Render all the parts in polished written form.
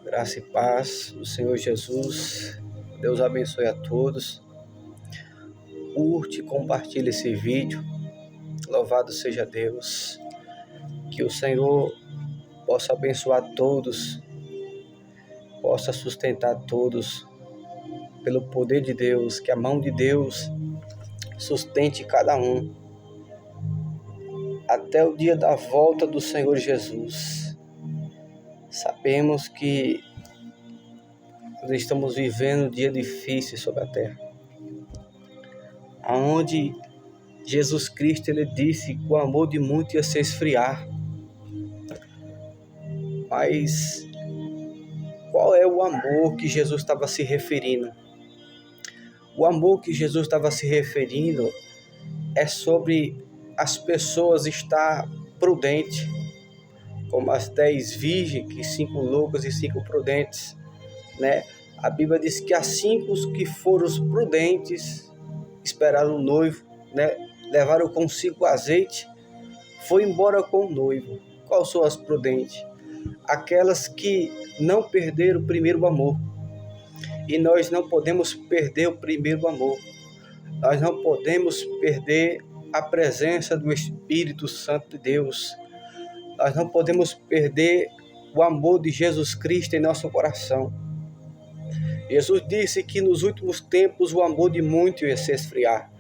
Graça e paz do Senhor Jesus. Deus abençoe a todos. Curte e compartilhe esse vídeo. Louvado seja Deus. Que o Senhor possa abençoar todos, possa sustentar todos pelo poder de Deus, que a mão de Deus sustente cada um até o dia da volta do Senhor Jesus. Sabemos que nós estamos vivendo um dia difícil sobre a terra, aonde Jesus Cristo ele disse que o amor de muitos ia se esfriar. Mas qual é o amor que Jesus estava se referindo? O amor que Jesus estava se referindo é sobre as pessoas estar prudentes, como as 10 virgens, que 5 loucas e 5 prudentes, né? A Bíblia diz que as 5 que foram os prudentes esperaram o noivo, né? Levaram consigo azeite, foi embora com o noivo. Quais são as prudentes? Aquelas que não perderam o primeiro amor. E nós não podemos perder o primeiro amor. Nós não podemos perder a presença do Espírito Santo de Deus. Nós não podemos perder o amor de Jesus Cristo em nosso coração. Jesus disse que nos últimos tempos o amor de muitos ia se esfriar.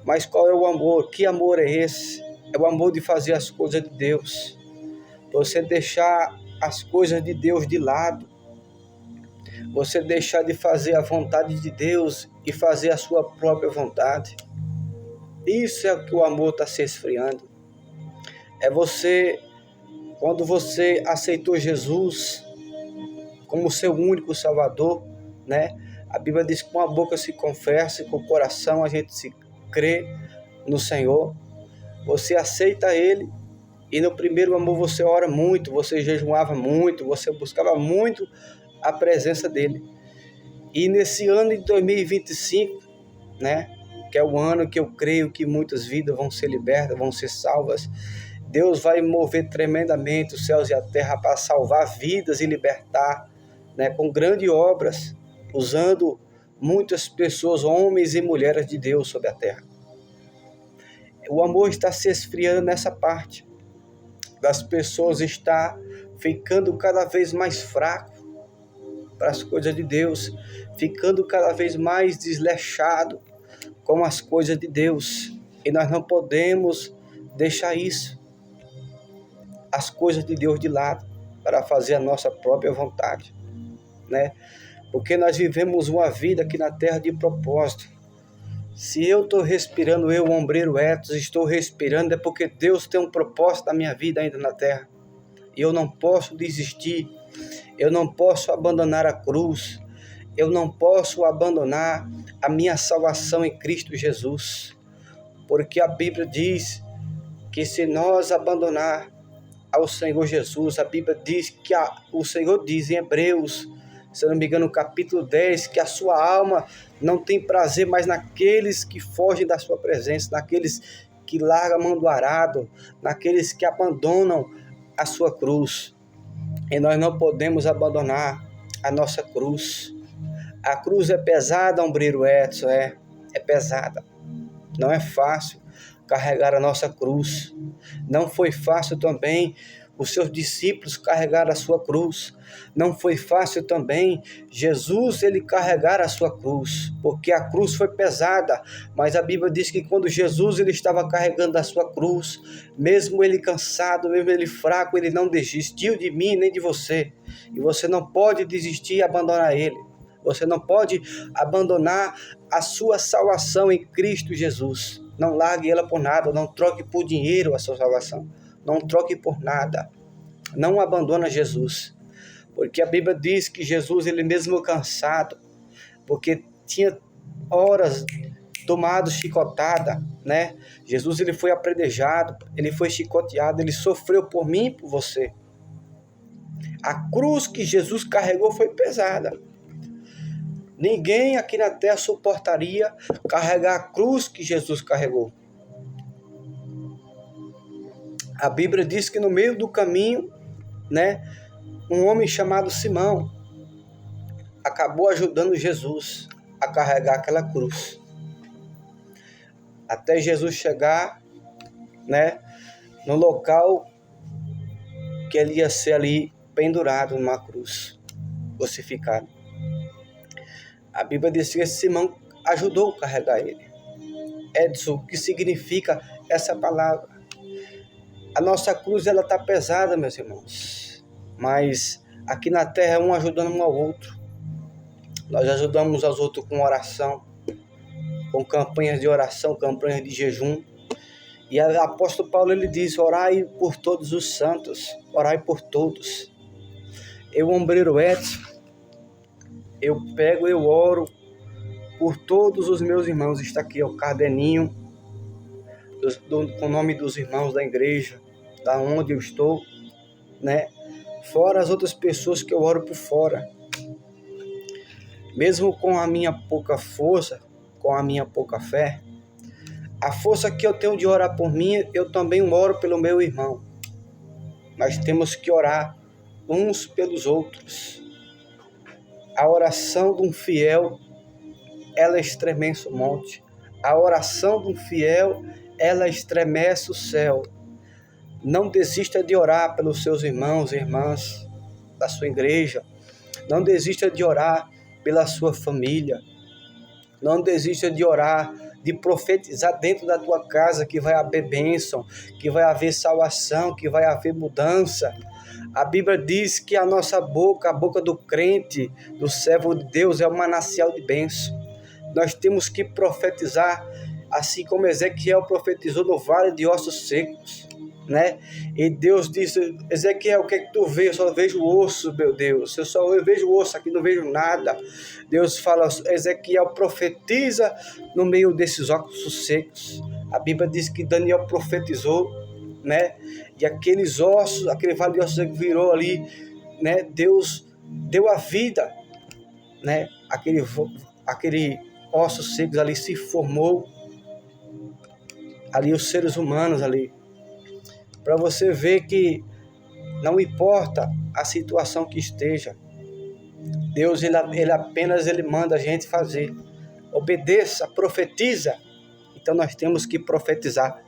Mas qual é o amor? Que amor é esse? É o amor de fazer as coisas de Deus. Você deixar as coisas de Deus de lado. Você deixar de fazer a vontade de Deus e fazer a sua própria vontade. Isso é o que o amor está se esfriando. É você, quando você aceitou Jesus como seu único Salvador, né? A Bíblia diz que com a boca se confessa e com o coração a gente se crê no Senhor. Você aceita Ele e no primeiro amor você ora muito, você jejuava muito, você buscava muito a presença dEle. E nesse ano de 2025, né? Que é o ano que eu creio que muitas vidas vão ser libertas, vão ser salvas. Deus vai mover tremendamente os céus e a terra para salvar vidas e libertar, né, com grandes obras, usando muitas pessoas, homens e mulheres de Deus sobre a terra. O amor está se esfriando nessa parte, das pessoas está ficando cada vez mais fraco para as coisas de Deus, ficando cada vez mais desleixado com as coisas de Deus. E nós não podemos deixar isso, as coisas de Deus de lado, para fazer a nossa própria vontade, né? Porque nós vivemos uma vida aqui na terra de propósito. Se eu estou respirando, eu, o ombreiro Etos, estou respirando, é porque Deus tem um propósito na minha vida ainda na terra. E eu não posso desistir, eu não posso abandonar a cruz, eu não posso abandonar a minha salvação em Cristo Jesus. Porque a Bíblia diz que se nós abandonar ao Senhor Jesus, a Bíblia diz que o Senhor diz em Hebreus, se não me engano, no capítulo 10, que a sua alma não tem prazer mais naqueles que fogem da sua presença, naqueles que largam a mão do arado, naqueles que abandonam a sua cruz. E nós não podemos abandonar a nossa cruz. A cruz é pesada, ombreiro Edson, é pesada. Não é fácil carregar a nossa cruz. Não foi fácil também os seus discípulos carregar a sua cruz. Não foi fácil também Jesus ele carregar a sua cruz, porque a cruz foi pesada, mas a Bíblia diz que quando Jesus ele estava carregando a sua cruz, mesmo ele cansado, mesmo ele fraco, ele não desistiu de mim nem de você. E você não pode desistir e abandonar ele. Você não pode abandonar a sua salvação em Cristo Jesus. Não largue ela por nada, não troque por dinheiro a sua salvação. Não troque por nada. Não abandona Jesus. Porque a Bíblia diz que Jesus, ele mesmo cansado, porque tinha horas tomado chicotada, né? Jesus, ele foi apredejado, ele foi chicoteado, ele sofreu por mim e por você. A cruz que Jesus carregou foi pesada. Ninguém aqui na terra suportaria carregar a cruz que Jesus carregou. A Bíblia diz que no meio do caminho, né, um homem chamado Simão acabou ajudando Jesus a carregar aquela cruz. Até Jesus chegar, né, no local que ele ia ser ali pendurado numa cruz, crucificado. A Bíblia diz que esse Simão ajudou a carregar ele. Edson, o que significa essa palavra? A nossa cruz, ela está pesada, meus irmãos. Mas aqui na terra, um ajudando um ao outro. Nós ajudamos aos outros com oração, com campanhas de oração, campanhas de jejum. E o apóstolo Paulo, ele diz: orai por todos os santos, orai por todos. Eu, ombreiro Edson, eu oro por todos os meus irmãos. Está aqui o caderninho com o nome dos irmãos da igreja, da onde eu estou, né? Fora as outras pessoas que eu oro por fora. Mesmo com a minha pouca força, com a minha pouca fé, a força que eu tenho de orar por mim, eu também oro pelo meu irmão. Nós temos que orar uns pelos outros. A oração de um fiel, ela estremece o monte. A oração de um fiel, ela estremece o céu. Não desista de orar pelos seus irmãos e irmãs da sua igreja. Não desista de orar pela sua família. Não desista de orar, de profetizar dentro da tua casa que vai haver bênção, que vai haver salvação, que vai haver mudança. A Bíblia diz que a nossa boca, a boca do crente, do servo de Deus, é um manancial de bênção. Nós temos que profetizar, assim como Ezequiel profetizou no vale de ossos secos, né? E Deus disse: Ezequiel, o que é que tu vê? Eu só vejo osso, meu Deus. Eu vejo osso aqui, não vejo nada. Deus fala: Ezequiel, profetiza no meio desses ossos secos. A Bíblia diz que Daniel profetizou, né? E aqueles ossos, aquele vale de ossos que virou ali, né? Deus deu a vida, né? Aquele ossos secos ali se formou, ali os seres humanos ali. Para você ver que não importa a situação que esteja, Deus ele apenas manda a gente fazer. Obedeça, profetiza. Então nós temos que profetizar.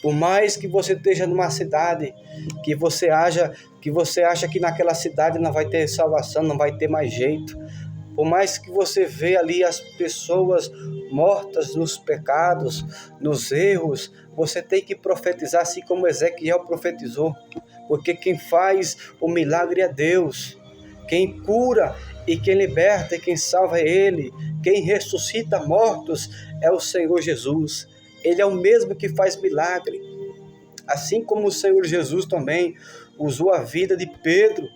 Por mais que você esteja numa cidade que você acha que naquela cidade não vai ter salvação, não vai ter mais jeito. Por mais que você vê ali as pessoas mortas nos pecados, nos erros, você tem que profetizar assim como Ezequiel profetizou. Porque quem faz o milagre é Deus. Quem cura e quem liberta e quem salva é Ele. Quem ressuscita mortos é o Senhor Jesus. Ele é o mesmo que faz milagre. Assim como o Senhor Jesus também usou a vida de Pedro,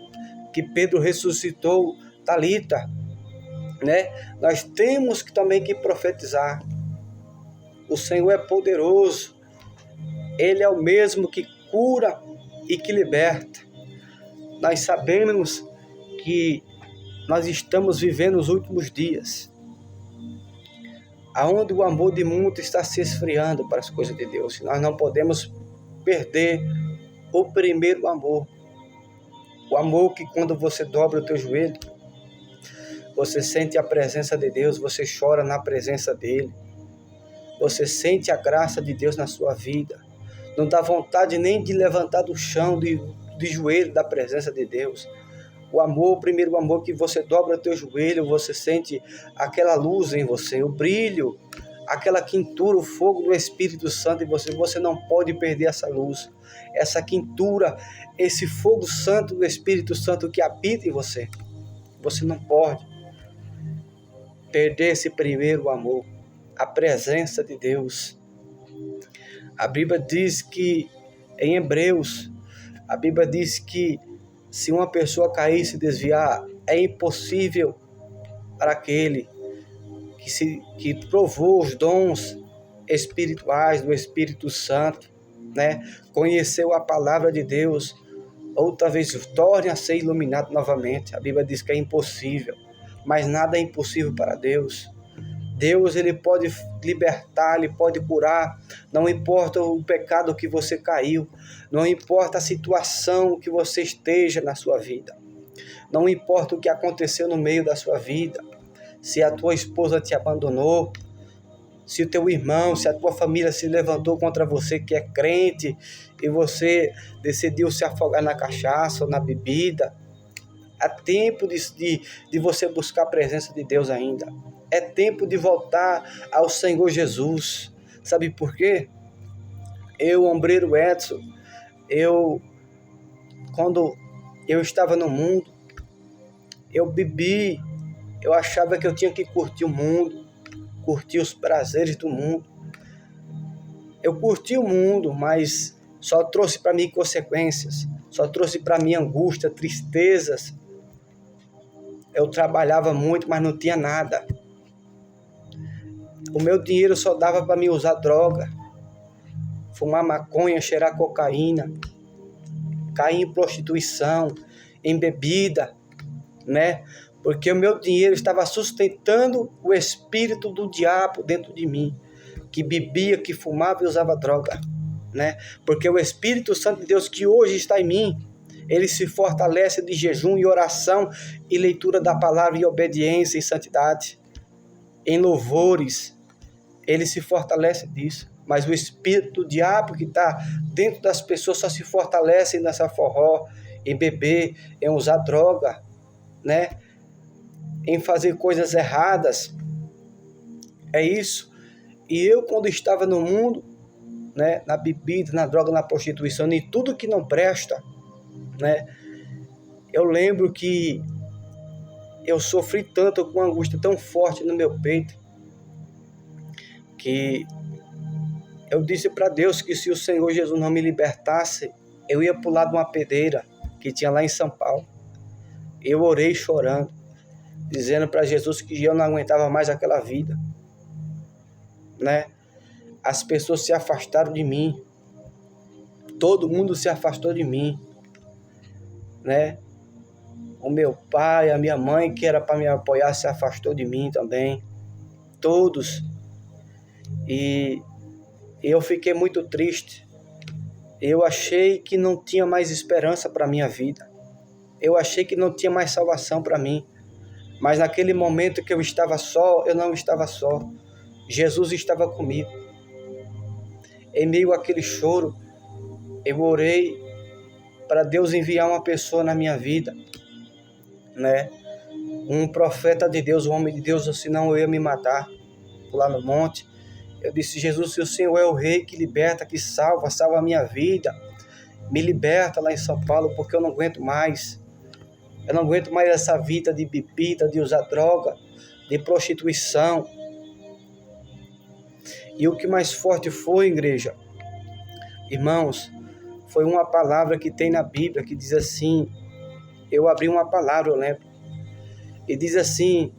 que Pedro ressuscitou Talita, né? Nós temos também que profetizar. O Senhor é poderoso. Ele é o mesmo que cura e que liberta. Nós sabemos que nós estamos vivendo os últimos dias, aonde o amor de muito está se esfriando para as coisas de Deus. Nós não podemos perder o primeiro amor. O amor que quando você dobra o teu joelho, você sente a presença de Deus, você chora na presença dEle. Você sente a graça de Deus na sua vida. Não dá vontade nem de levantar do chão, de joelho da presença de Deus. O amor, o primeiro amor, que você dobra o teu joelho, você sente aquela luz em você, o brilho, aquela quintura, o fogo do Espírito Santo em você. Você não pode perder essa luz, essa quintura, esse fogo santo do Espírito Santo que habita em você. Você não pode perder esse primeiro amor, a presença de Deus. A Bíblia diz que, em Hebreus, a Bíblia diz que se uma pessoa cair e se desviar, é impossível para aquele que provou os dons espirituais do Espírito Santo, né? Conheceu a palavra de Deus, outra vez torne a ser iluminado novamente. A Bíblia diz que é impossível, mas nada é impossível para Deus. Deus, ele pode libertar, ele pode curar. Não importa o pecado que você caiu, não importa a situação que você esteja na sua vida. Não importa o que aconteceu no meio da sua vida, se a tua esposa te abandonou, se o teu irmão, se a tua família se levantou contra você que é crente e você decidiu se afogar na cachaça ou na bebida, há tempo de você buscar a presença de Deus ainda. É tempo de voltar ao Senhor Jesus. Sabe por quê? Eu, ombreiro Edson, quando eu estava no mundo, eu bebi, eu achava que eu tinha que curtir o mundo, curtir os prazeres do mundo. Eu curti o mundo, mas só trouxe para mim consequências, só trouxe para mim angústia, tristezas. Eu trabalhava muito, mas não tinha nada. O meu dinheiro só dava para mim usar droga, fumar maconha, cheirar cocaína, cair em prostituição, em bebida, né? Porque o meu dinheiro estava sustentando o espírito do diabo dentro de mim, que bebia, que fumava e usava droga, né? Porque o Espírito Santo de Deus que hoje está em mim, ele se fortalece de jejum e oração e leitura da palavra e obediência e santidade, em louvores, ele se fortalece disso. Mas o espírito do diabo que está dentro das pessoas só se fortalece nessa forró, em beber, em usar droga, né? Em fazer coisas erradas. É isso. E eu, quando estava no mundo, né, na bebida, na droga, na prostituição, em tudo que não presta, né, eu lembro que eu sofri tanto, com uma angústia tão forte no meu peito, que eu disse para Deus que se o Senhor Jesus não me libertasse, eu ia pular de uma pedreira que tinha lá em São Paulo. Eu orei chorando, dizendo para Jesus que eu não aguentava mais aquela vida, né? As pessoas se afastaram de mim, todo mundo se afastou de mim, né? O meu pai, a minha mãe, que era para me apoiar, se afastou de mim também, todos. E eu fiquei muito triste. Eu achei que não tinha mais esperança para a minha vida. Eu achei que não tinha mais salvação para mim. Mas naquele momento que eu estava só, eu não estava só. Jesus estava comigo. Em meio àquele choro, eu orei para Deus enviar uma pessoa na minha vida, né? Um profeta de Deus, um homem de Deus, senão eu ia me matar lá no monte. Eu disse: Jesus, se o Senhor é o Rei que liberta, que salva a minha vida, me liberta lá em São Paulo, porque eu não aguento mais. Eu não aguento mais essa vida de bebida, de usar droga, de prostituição. E o que mais forte foi, igreja, irmãos, foi uma palavra que tem na Bíblia, que diz assim, eu abri uma palavra, eu lembro, e diz assim,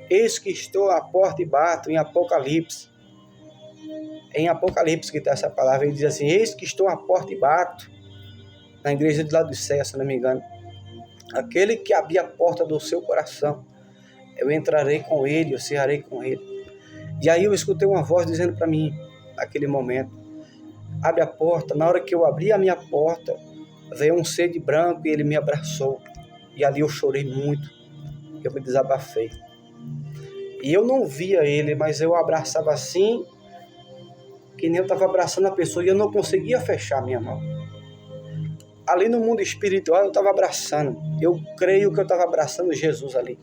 eis que estou à porta e bato, em Apocalipse que está essa palavra, ele diz assim, eis que estou à porta e bato, na igreja de Laodiceia, se não me engano, aquele que abrir a porta do seu coração, eu entrarei com ele, eu cearei com ele. E aí eu escutei uma voz dizendo para mim, naquele momento, abre a porta. Na hora que eu abri a minha porta, veio um ser de branco e ele me abraçou. E ali eu chorei muito, eu me desabafei. E eu não via ele, mas eu abraçava assim, que nem eu estava abraçando a pessoa e eu não conseguia fechar a minha mão. Ali no mundo espiritual eu estava abraçando. Eu creio que eu estava abraçando Jesus ali.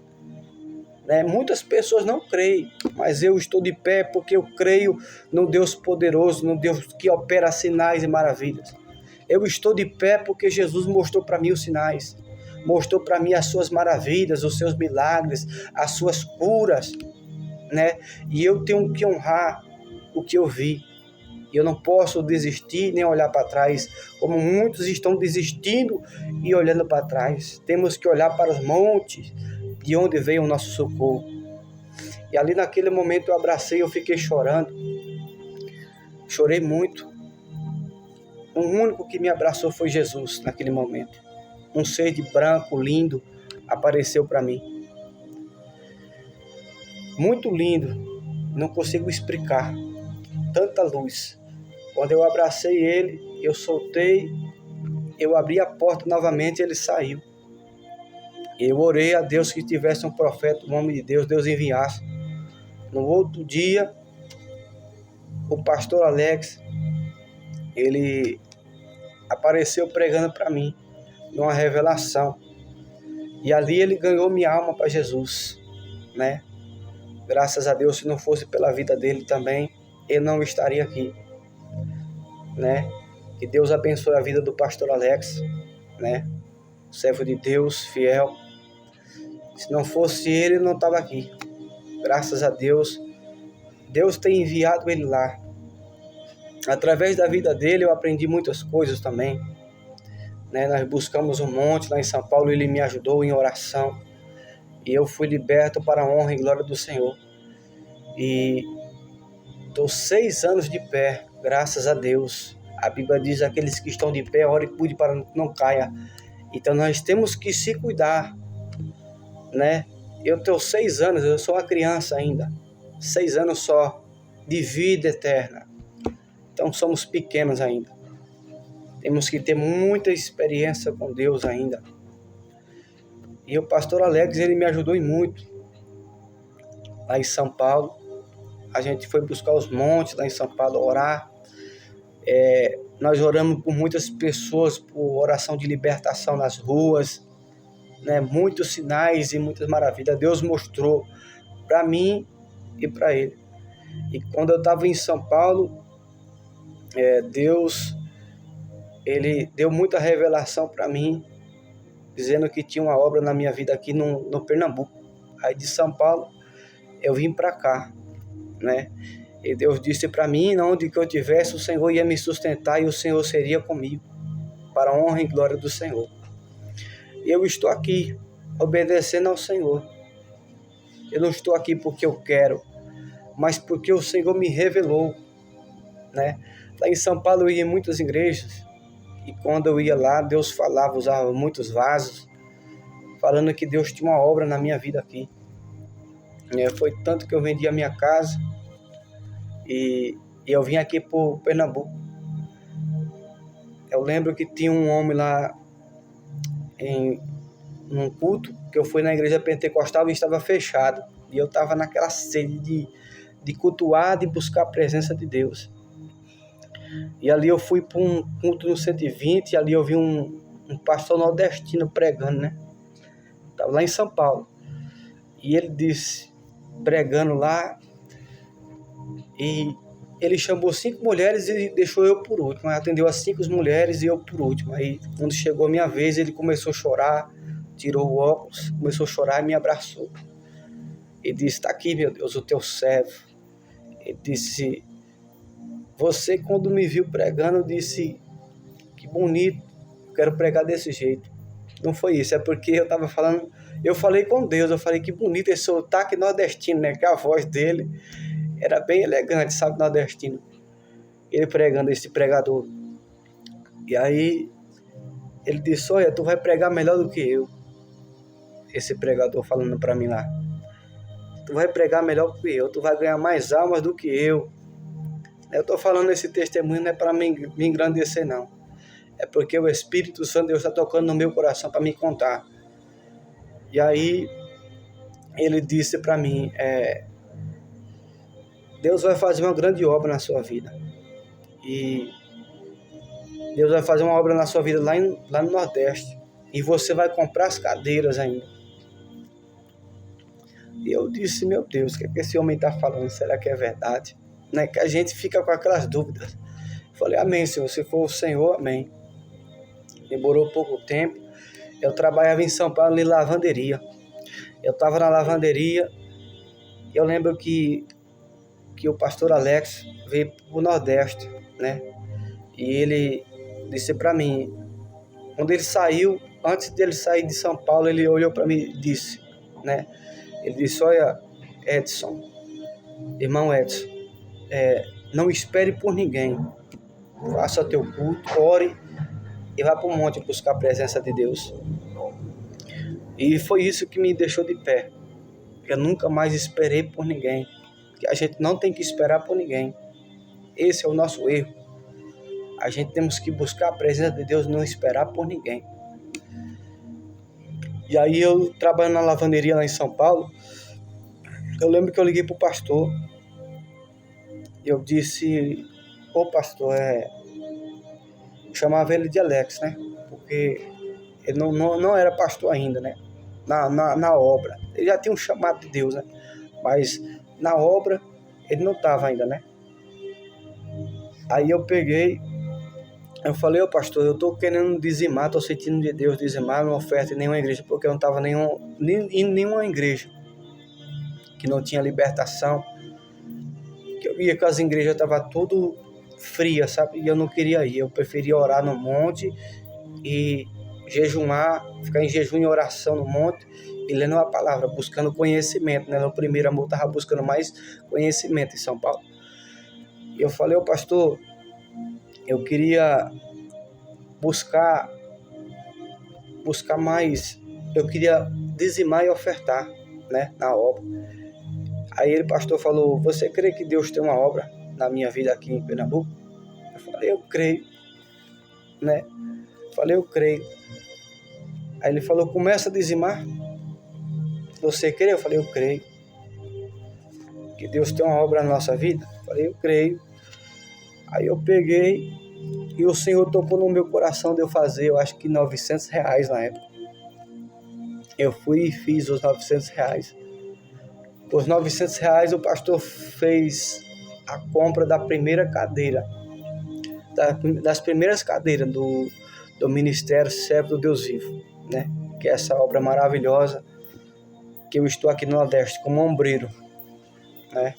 Né? Muitas pessoas não creem, mas eu estou de pé porque eu creio no Deus poderoso, no Deus que opera sinais e maravilhas. Eu estou de pé porque Jesus mostrou para mim os sinais, mostrou para mim as suas maravilhas, os seus milagres, as suas curas, né? E eu tenho que honrar o que eu vi. E eu não posso desistir nem olhar para trás, como muitos estão desistindo e olhando para trás. Temos que olhar para os montes, de onde veio o nosso socorro. E ali naquele momento eu abracei, eu fiquei chorando. Chorei muito. O único que me abraçou foi Jesus naquele momento. Um ser de branco, lindo, apareceu para mim. Muito lindo. Não consigo explicar. Tanta luz. Quando eu abracei ele, eu soltei eu abri a porta novamente e ele saiu. Eu orei a Deus que tivesse um profeta, um homem de Deus, Deus enviasse. No outro dia, o pastor Alex, ele apareceu pregando para mim, numa revelação. E ali ele ganhou minha alma para Jesus, né? Graças a Deus, se não fosse pela vida dele também, eu não estaria aqui, né? Que Deus abençoe a vida do pastor Alex, né? Servo de Deus, fiel. Se não fosse ele, eu não estava aqui. Graças a Deus, Deus tem enviado ele lá. Através da vida dele, eu aprendi muitas coisas também, né? Nós buscamos um monte lá em São Paulo, ele me ajudou em oração. E eu fui liberto para a honra e glória do Senhor. E estou 6 anos de pé, graças a Deus. A Bíblia diz: aqueles que estão de pé, ore e cuide para que não caia. Então nós temos que se cuidar, né? Eu tenho 6 anos, eu sou uma criança ainda. 6 anos só de vida eterna. Então somos pequenos ainda. Temos que ter muita experiência com Deus ainda. E o pastor Alex, ele me ajudou em muito. Lá em São Paulo, a gente foi buscar os montes lá em São Paulo, orar. Nós oramos por muitas pessoas, por oração de libertação nas ruas, né? Muitos sinais e muitas maravilhas. Deus mostrou para mim e para ele. E quando eu estava em São Paulo, Deus, ele deu muita revelação para mim, dizendo que tinha uma obra na minha vida aqui no Pernambuco. Aí de São Paulo eu vim para cá, né? E Deus disse para mim, onde que eu tivesse, o Senhor ia me sustentar e o Senhor seria comigo, para a honra e glória do Senhor. Eu estou aqui, obedecendo ao Senhor. Eu não estou aqui porque eu quero, mas porque o Senhor me revelou, né? Lá em São Paulo eu ia em muitas igrejas, e quando eu ia lá, Deus falava, usava muitos vasos, falando que Deus tinha uma obra na minha vida aqui. Foi tanto que eu vendi a minha casa, e eu vim aqui por Pernambuco. Eu lembro que tinha um homem lá num culto, que eu fui na igreja pentecostal e estava fechado. E eu estava naquela sede de cultuar, de buscar a presença de Deus. E ali eu fui para um culto no 120, e ali eu vi um pastor nordestino pregando, né? Estava lá em São Paulo. E ele disse, pregando lá, e ele chamou 5 mulheres e deixou eu por último. Atendeu as 5 mulheres e eu por último. Aí, quando chegou a minha vez, ele começou a chorar, tirou o óculos, começou a chorar e me abraçou. Ele disse, está aqui, meu Deus, o teu servo. Ele disse, você quando me viu pregando, disse, que bonito, quero pregar desse jeito. Não foi isso, é porque eu estava falando, eu falei com Deus, eu falei que bonito esse sotaque nordestino, né? Que a voz dele era bem elegante, sabe, nordestino. Ele pregando, esse pregador. E aí, ele disse, olha, tu vai pregar melhor do que eu. Esse pregador falando para mim lá. Tu vai pregar melhor do que eu, tu vai ganhar mais almas do que eu. Eu estou falando esse testemunho não é para me engrandecer, não. É porque o Espírito Santo de Deus está tocando no meu coração para me contar. E aí, ele disse para mim, Deus vai fazer uma grande obra na sua vida. E Deus vai fazer uma obra na sua vida lá no Nordeste. E você vai comprar as cadeiras ainda. E eu disse, meu Deus, o que esse homem está falando? Será que é verdade? Né? Que a gente fica com aquelas dúvidas. Eu falei, amém, Senhor. Se for o Senhor, amém. Demorou pouco tempo. Eu trabalhava em São Paulo em lavanderia. Eu estava na lavanderia. E eu lembro que o pastor Alex veio para o Nordeste, né? E ele disse para mim, quando ele saiu, antes dele sair de São Paulo, ele olhou para mim e disse, né? Ele disse, olha, Edson, irmão Edson, não espere por ninguém. Faça teu culto, ore e vá para o monte buscar a presença de Deus. E foi isso que me deixou de pé. Eu nunca mais esperei por ninguém. Que a gente não tem que esperar por ninguém. Esse é o nosso erro. A gente temos que buscar a presença de Deus, não esperar por ninguém. E aí eu trabalho na lavanderia lá em São Paulo, eu lembro que eu liguei pro pastor, e eu disse, ô pastor, eu chamava ele de Alex, né? Porque ele não era pastor ainda, né? Na obra. Ele já tinha um chamado de Deus, né? Mas na obra ele não estava ainda, né? Aí eu falei, ô pastor, eu tô querendo dizimar, tô sentindo de Deus dizimar uma oferta em nenhuma igreja, porque eu não estava em nenhuma igreja que não tinha libertação, que eu via que as igrejas estavam tudo frias, sabe? E eu não queria ir, eu preferia orar no monte e jejumar, ficar em jejum e oração no monte e lendo a palavra, buscando conhecimento, né? No primeiro amor eu estava buscando mais conhecimento em São Paulo. E eu falei, ô pastor, eu queria buscar mais, eu queria dizimar e ofertar, né, na obra. Aí ele, pastor, falou, você crê que Deus tem uma obra na minha vida aqui em Pernambuco? Eu falei, eu creio, né? Falei, eu creio. Aí ele falou, começa a dizimar. Você crê? Eu falei, eu creio. Que Deus tem uma obra na nossa vida? Eu falei, eu creio. Aí eu peguei e o Senhor tocou no meu coração de eu fazer, eu acho que R$900 na época. Eu fui e fiz os R$900. Por R$900 o pastor fez a compra da primeira cadeira, das primeiras cadeiras do Ministério Servo do Deus Vivo, né? Que é essa obra maravilhosa que eu estou aqui no Nordeste como ombreiro, né?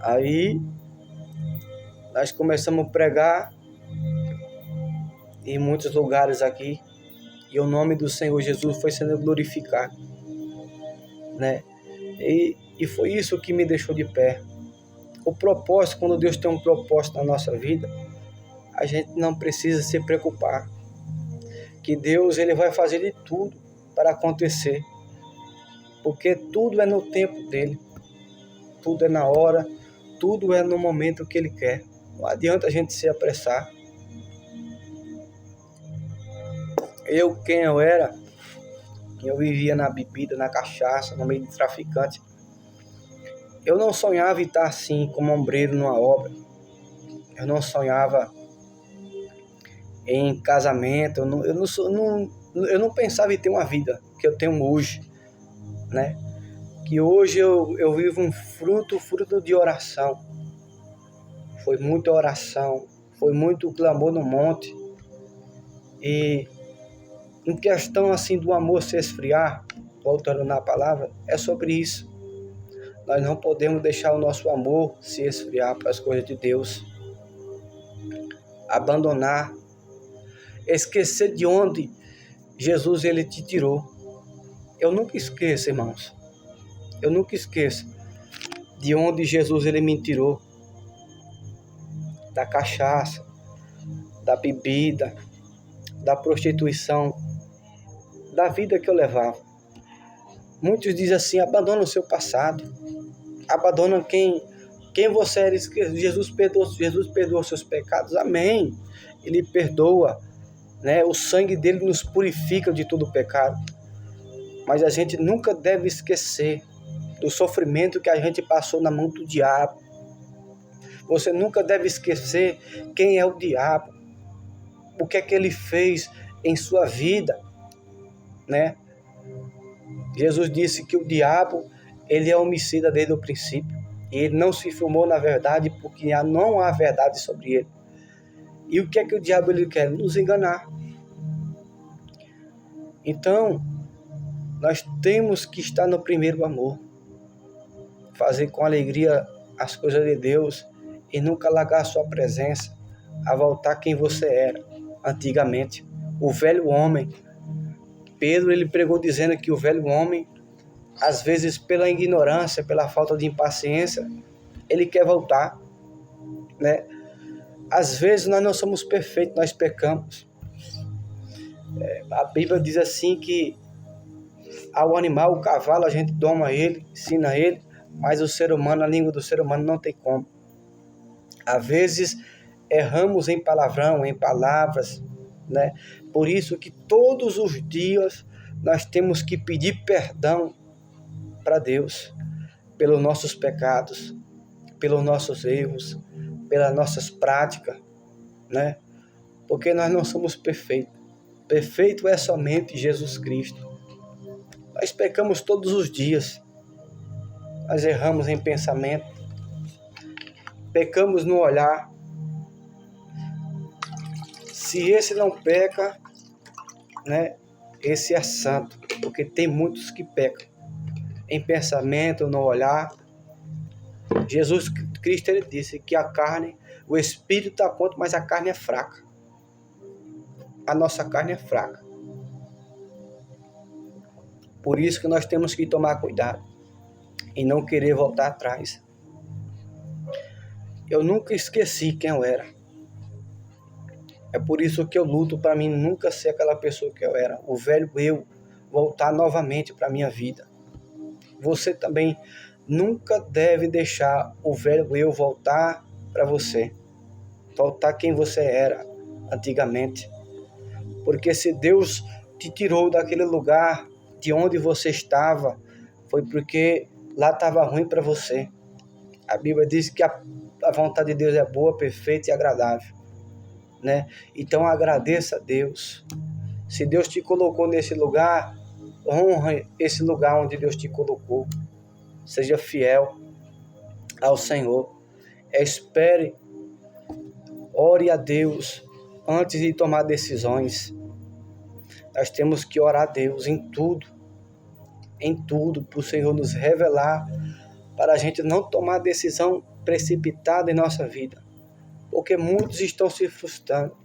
Aí nós começamos a pregar em muitos lugares aqui e o nome do Senhor Jesus foi sendo glorificado, né? E foi isso que me deixou de pé. O propósito, quando Deus tem um propósito na nossa vida, a gente não precisa se preocupar, que Deus ele vai fazer de tudo para acontecer, porque tudo é no tempo dele, tudo é na hora, tudo é no momento que ele quer. Não adianta a gente se apressar. Quem eu era, eu vivia na bebida, na cachaça, no meio de traficante. Eu não sonhava em estar assim, como ombreiro numa obra. Eu não sonhava em casamento. Eu não pensava em ter uma vida que eu tenho hoje, né? Que hoje eu vivo um fruto de oração. Foi muita oração, foi muito clamor no monte. E em questão assim do amor se esfriar, voltando na palavra, é sobre isso. Nós não podemos deixar o nosso amor se esfriar para as coisas de Deus. Abandonar, esquecer de onde Jesus ele te tirou. Eu nunca esqueço, irmãos. Eu nunca esqueço de onde Jesus ele me tirou. Da cachaça, da bebida, da prostituição, da vida que eu levava. Muitos dizem assim, abandona o seu passado, abandona quem você era. Jesus perdoa seus pecados, amém. Ele perdoa, né? O sangue dele nos purifica de todo pecado. Mas a gente nunca deve esquecer do sofrimento que a gente passou na mão do diabo. Você nunca deve esquecer quem é o diabo, o que é que ele fez em sua vida, né? Jesus disse que o diabo, ele é homicida desde o princípio. E ele não se firmou na verdade porque não há verdade sobre ele. E o que é que o diabo ele quer? Nos enganar. Então, nós temos que estar no primeiro amor. Fazer com alegria as coisas de Deus e nunca largar a sua presença, a voltar quem você era antigamente. O velho homem. Pedro ele pregou dizendo que o velho homem, às vezes pela ignorância, pela falta de impaciência, ele quer voltar, né? Às vezes nós não somos perfeitos, nós pecamos. A Bíblia diz assim que ao animal, o cavalo, a gente doma ele, ensina ele, mas o ser humano, a língua do ser humano não tem como. Às vezes erramos em palavrão, em palavras, né? Por isso que todos os dias nós temos que pedir perdão para Deus pelos nossos pecados, pelos nossos erros, pelas nossas práticas, né? Porque nós não somos perfeitos. Perfeito é somente Jesus Cristo. Nós pecamos todos os dias. Nós erramos em pensamento, pecamos no olhar. Se esse não peca, né, esse é santo, porque tem muitos que pecam em pensamento, no olhar. Jesus Cristo, ele disse que a carne, o espírito está pronto, mas a carne é fraca. A nossa carne é fraca. Por isso que nós temos que tomar cuidado e não querer voltar atrás. Eu nunca esqueci quem eu era. É por isso que eu luto para mim nunca ser aquela pessoa que eu era. O velho eu voltar novamente para a minha vida. Você também nunca deve deixar o velho eu voltar para você. Voltar quem você era antigamente. Porque se Deus te tirou daquele lugar de onde você estava, foi porque lá estava ruim para você. A Bíblia diz que a vontade de Deus é boa, perfeita e agradável, né? Então agradeça a Deus. Se Deus te colocou nesse lugar, honre esse lugar onde Deus te colocou. Seja fiel ao Senhor. Espere, ore a Deus antes de tomar decisões. Nós temos que orar a Deus em tudo, para o Senhor nos revelar, para a gente não tomar decisão precipitada em nossa vida. Porque muitos estão se frustrando.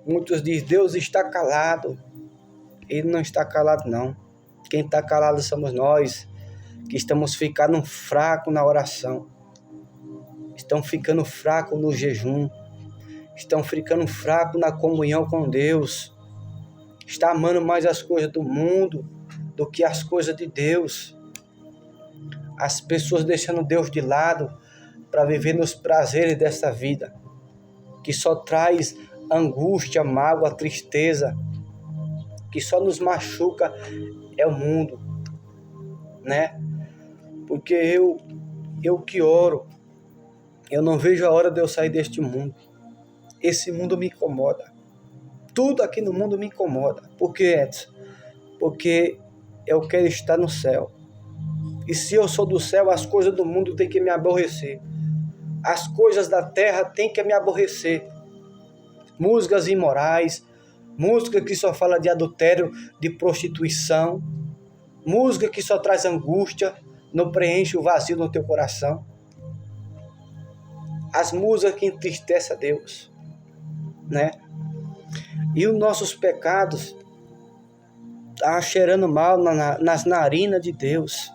Muitos dizem, Deus está calado. Ele não está calado, não. Quem está calado somos nós, que estamos ficando fracos na oração. Estão ficando fracos no jejum. Estão ficando fracos na comunhão com Deus. Está amando mais as coisas do mundo do que as coisas de Deus. As pessoas deixando Deus de lado para viver nos prazeres dessa vida, que só traz angústia, mágoa, tristeza, que só nos machuca é o mundo, né? Porque eu que oro, eu não vejo a hora de eu sair deste mundo. Esse mundo me incomoda. Tudo aqui no mundo me incomoda. Por quê, Edson? Porque eu quero estar no céu. E se eu sou do céu, as coisas do mundo têm que me aborrecer. As coisas da terra têm que me aborrecer. Músicas imorais, música que só fala de adultério, de prostituição, música que só traz angústia, não preenche o vazio no teu coração. As músicas que entristecem a Deus, né? E os nossos pecados estão cheirando mal nas narinas de Deus.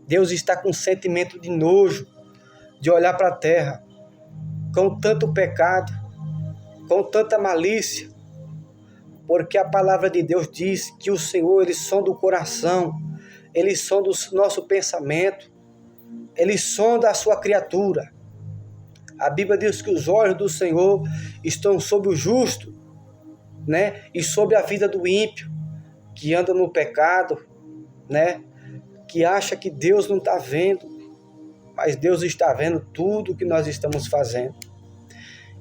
Deus está com um sentimento de nojo, de olhar para a terra, com tanto pecado, com tanta malícia, porque a palavra de Deus diz que o Senhor, Ele sonda o coração, Ele sonda o nosso pensamento, Ele sonda a sua criatura. A Bíblia diz que os olhos do Senhor estão sobre o justo, né? E sobre a vida do ímpio, que anda no pecado, né? Que acha que Deus não está vendo, mas Deus está vendo tudo que nós estamos fazendo.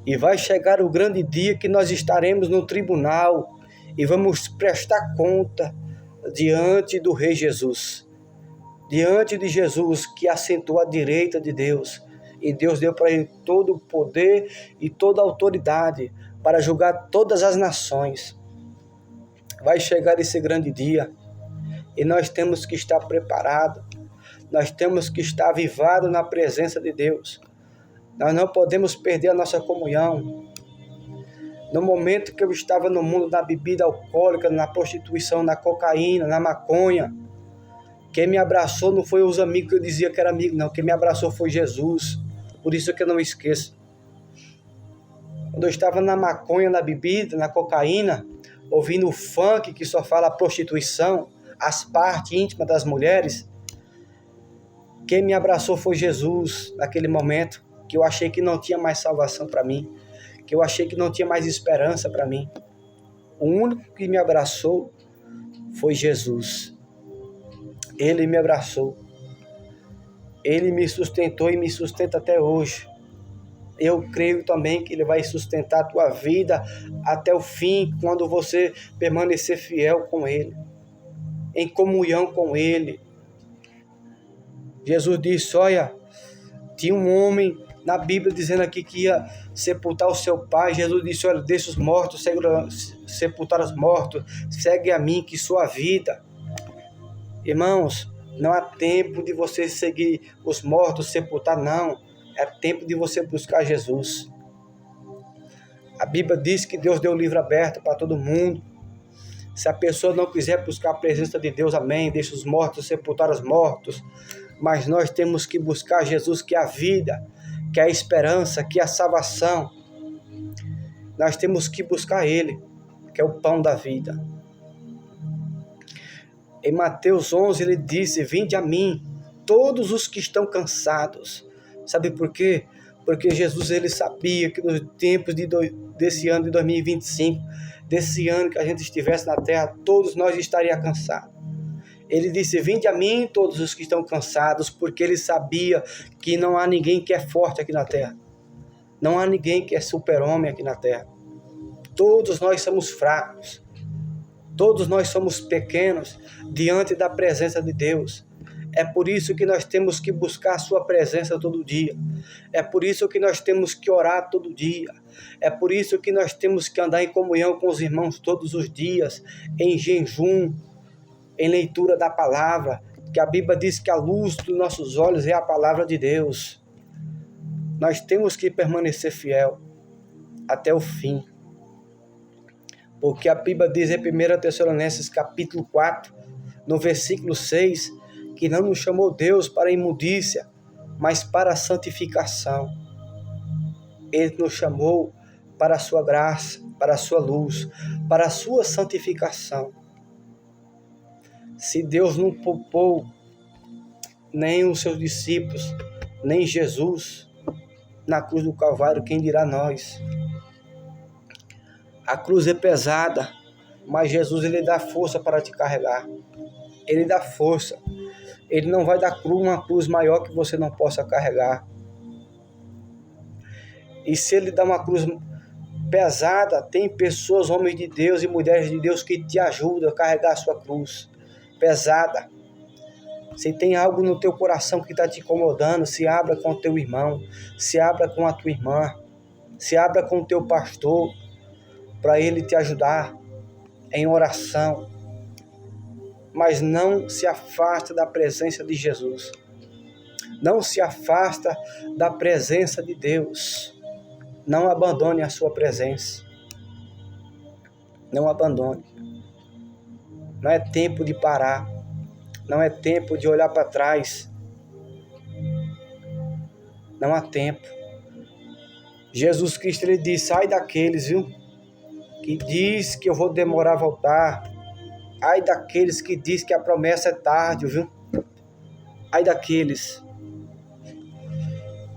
E vai chegar o grande dia que nós estaremos no tribunal e vamos prestar conta diante do Rei Jesus. Diante de Jesus, que assentou à direita de Deus. E Deus deu para ele todo o poder e toda a autoridade para julgar todas as nações. Vai chegar esse grande dia e nós temos que estar preparados. Nós temos que estar avivados na presença de Deus. Nós não podemos perder a nossa comunhão. No momento que eu estava no mundo da bebida alcoólica, na prostituição, na cocaína, na maconha, quem me abraçou não foi os amigos que eu dizia que era amigo, não. Quem me abraçou foi Jesus. Por isso que eu não esqueço. Quando eu estava na maconha, na bebida, na cocaína, ouvindo o funk que só fala a prostituição, as partes íntimas das mulheres, quem me abraçou foi Jesus naquele momento. que eu achei que não tinha mais salvação para mim, que eu achei que não tinha mais esperança para mim. O único que me abraçou foi Jesus. Ele me abraçou. Ele me sustentou e me sustenta até hoje. Eu creio também que Ele vai sustentar a tua vida até o fim, quando você permanecer fiel com Ele, em comunhão com Ele. Jesus disse, olha, tinha um homem na Bíblia dizendo aqui que ia sepultar o seu pai. Jesus disse, olha, deixa os mortos sepultar os mortos, segue a mim que sou a vida. Irmãos, não há tempo de você seguir os mortos, sepultar, não. É tempo de você buscar Jesus. A Bíblia diz que Deus deu o livro aberto para todo mundo. Se a pessoa não quiser buscar a presença de Deus, amém, deixa os mortos sepultar os mortos. Mas nós temos que buscar Jesus, que é a vida, que é a esperança, que é a salvação. Nós temos que buscar Ele, que é o pão da vida. Em Mateus 11, Ele disse, vinde a mim, todos os que estão cansados. Sabe por quê? Porque Jesus, Ele sabia que nos tempos desse ano de 2025, desse ano que a gente estivesse na terra, todos nós estaríamos cansados. Ele disse, vinde a mim todos os que estão cansados, porque Ele sabia que não há ninguém que é forte aqui na terra. Não há ninguém que é super-homem aqui na terra. Todos nós somos fracos. Todos nós somos pequenos diante da presença de Deus. É por isso que nós temos que buscar a sua presença todo dia. É por isso que nós temos que orar todo dia. É por isso que nós temos que andar em comunhão com os irmãos todos os dias, em jejum, em leitura da palavra, que a Bíblia diz que a luz dos nossos olhos é a palavra de Deus. Nós temos que permanecer fiel até o fim. Porque a Bíblia diz em 1 Tessalonicenses capítulo 4, no versículo 6, que não nos chamou Deus para a imundícia, mas para a santificação. Ele nos chamou para a sua graça, para a sua luz, para a sua santificação. Se Deus não poupou nem os seus discípulos, nem Jesus na cruz do Calvário, quem dirá nós? A cruz é pesada, mas Jesus, Ele dá força para te carregar. Ele dá força. Ele não vai dar uma cruz maior que você não possa carregar. E se Ele dá uma cruz pesada, tem pessoas, homens de Deus e mulheres de Deus, que te ajudam a carregar a sua cruz pesada. Se tem algo no teu coração que está te incomodando, se abra com o teu irmão, se abra com a tua irmã, se abra com o teu pastor, para ele te ajudar em oração. Mas não se afasta da presença de Jesus. Não se afasta da presença de Deus. Não abandone a sua presença. Não abandone. Não é tempo de parar. Não é tempo de olhar para trás. Não há tempo. Jesus Cristo, Ele disse, ai daqueles, viu, que diz que eu vou demorar a voltar. Ai daqueles que diz que a promessa é tarde, viu? Ai daqueles.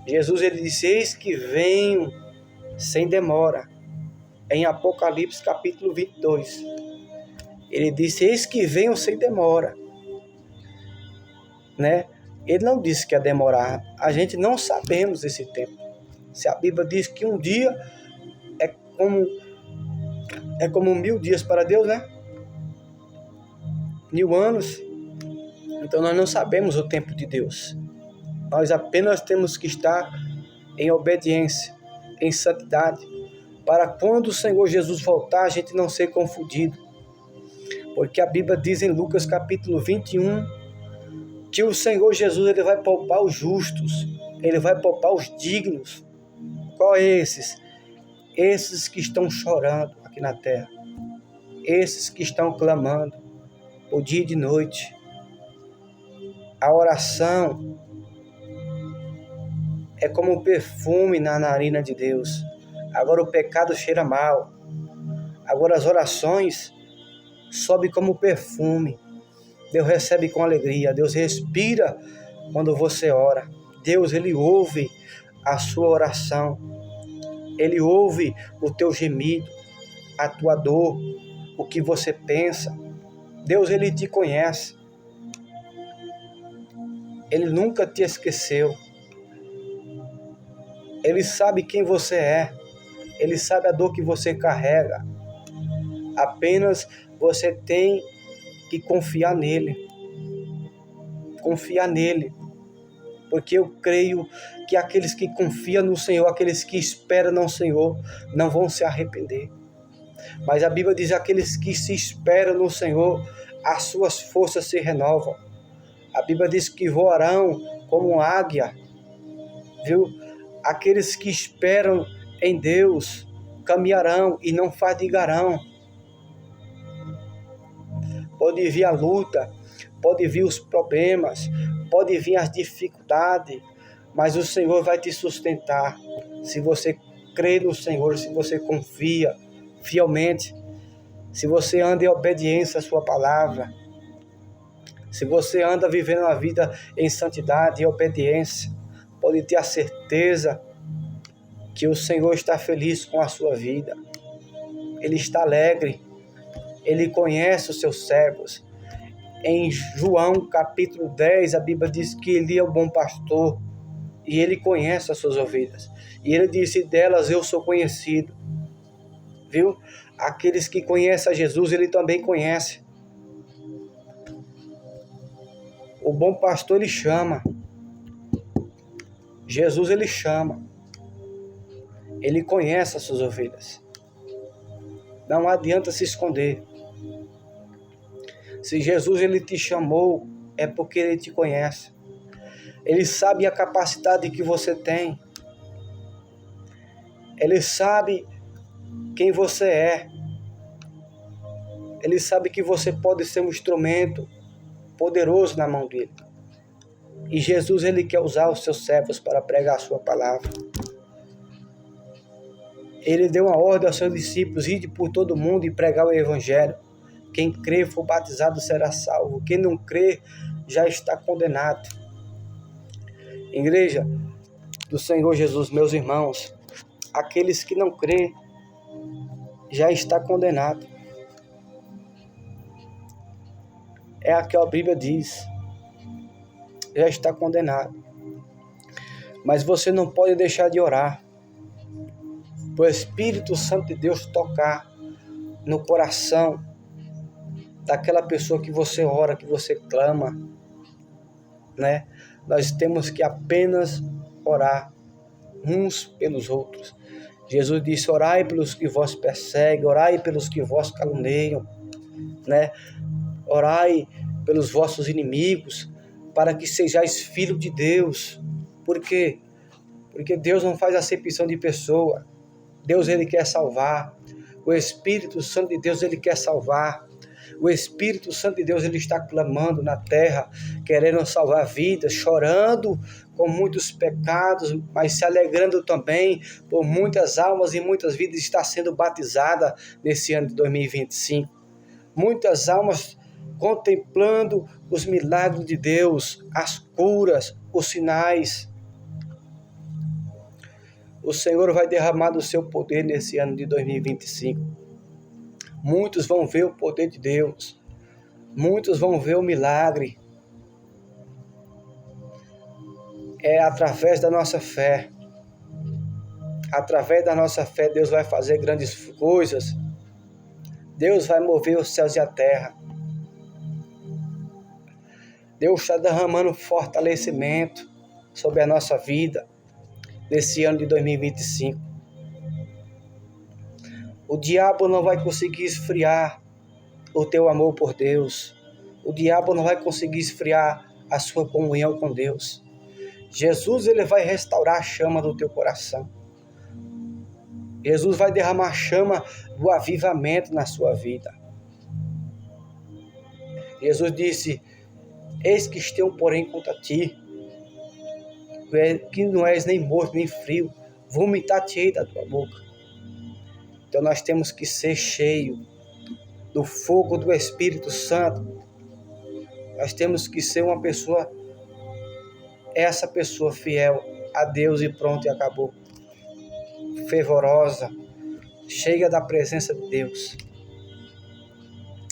Jesus, Ele disse, eis que venho sem demora. Em Apocalipse capítulo 22. Ele disse, eis que venho sem demora. Né? Ele não disse que ia demorar. A gente não sabemos esse tempo. Se a Bíblia diz que um dia é como 1000 dias para Deus, né? 1000 anos. Então nós não sabemos o tempo de Deus. Nós apenas temos que estar em obediência, em santidade, para quando o Senhor Jesus voltar, a gente não ser confundido. Porque a Bíblia diz em Lucas capítulo 21, que o Senhor Jesus, Ele vai poupar os justos, Ele vai poupar os dignos. Qual é esses? Esses que estão chorando aqui na terra. Esses que estão clamando o dia e de noite. A oração é como um perfume na narina de Deus. Agora o pecado cheira mal. Agora as orações sobem como perfume. Deus recebe com alegria. Deus respira quando você ora. Deus, Ele ouve a sua oração. Ele ouve o teu gemido, a tua dor, o que você pensa. Deus, Ele te conhece. Ele nunca te esqueceu. Ele sabe quem você é. Ele sabe a dor que você carrega. Apenas você tem que confiar nele. Confiar nele. Porque eu creio que aqueles que confiam no Senhor, aqueles que esperam no Senhor, não vão se arrepender. Mas a Bíblia diz: aqueles que se esperam no Senhor, as suas forças se renovam. A Bíblia diz que voarão como águia, viu? Aqueles que esperam em Deus caminharão e não fadigarão. Pode vir a luta, pode vir os problemas, pode vir as dificuldades, mas o Senhor vai te sustentar. Se você crê no Senhor, se você confia fielmente, se você anda em obediência à sua palavra, se você anda vivendo uma vida em santidade e obediência, pode ter a certeza que o Senhor está feliz com a sua vida. Ele está alegre. Ele conhece os seus servos. Em João capítulo 10, a Bíblia diz que Ele é o bom pastor e Ele conhece as suas ovelhas. E Ele disse: delas eu sou conhecido. Viu? Aqueles que conhecem a Jesus, Ele também conhece. O bom pastor, Ele chama. Jesus, Ele chama. Ele conhece as suas ovelhas. Não adianta se esconder. Se Jesus, Ele te chamou, é porque Ele te conhece. Ele sabe a capacidade que você tem. Ele sabe quem você é. Ele sabe que você pode ser um instrumento poderoso na mão dele. E Jesus, Ele quer usar os seus servos para pregar a sua palavra. Ele deu uma ordem aos seus discípulos: ide por todo mundo e pregar o evangelho. Quem crê e for batizado será salvo. Quem não crê já está condenado. Igreja do Senhor Jesus, meus irmãos, aqueles que não crê já está condenado. É a que a Bíblia diz. Já está condenado. Mas você não pode deixar de orar. O Espírito Santo de Deus tocar no coração daquela pessoa que você ora, que você clama, né? Nós temos que apenas orar uns pelos outros. Jesus disse: orai pelos que vos perseguem, orai pelos que vos caluniam, né? Orai pelos vossos inimigos, para que sejais filhos de Deus. Por quê? Porque Deus não faz acepção de pessoa. Deus, Ele quer salvar. O Espírito Santo de Deus, Ele quer salvar. O Espírito Santo de Deus, Ele está clamando na terra, querendo salvar vidas, chorando com muitos pecados, mas se alegrando também por muitas almas e muitas vidas está sendo batizada nesse ano de 2025. Muitas almas contemplando os milagres de Deus, as curas, os sinais. O Senhor vai derramar do seu poder nesse ano de 2025. Muitos vão ver o poder de Deus. Muitos vão ver o milagre. É através da nossa fé. Através da nossa fé, Deus vai fazer grandes coisas. Deus vai mover os céus e a terra. Deus está derramando fortalecimento sobre a nossa vida nesse ano de 2025. O diabo não vai conseguir esfriar o teu amor por Deus. O diabo não vai conseguir esfriar a sua comunhão com Deus. Jesus, Ele vai restaurar a chama do teu coração. Jesus vai derramar a chama do avivamento na sua vida. Jesus disse: eis que tenho porém contra ti, que não és nem morto nem frio, vomitar-te-ei da tua boca. Então nós temos que ser cheios do fogo do Espírito Santo. Nós temos que ser uma pessoa, essa pessoa fiel, a Deus e pronto, e acabou. Fervorosa, cheia da presença de Deus.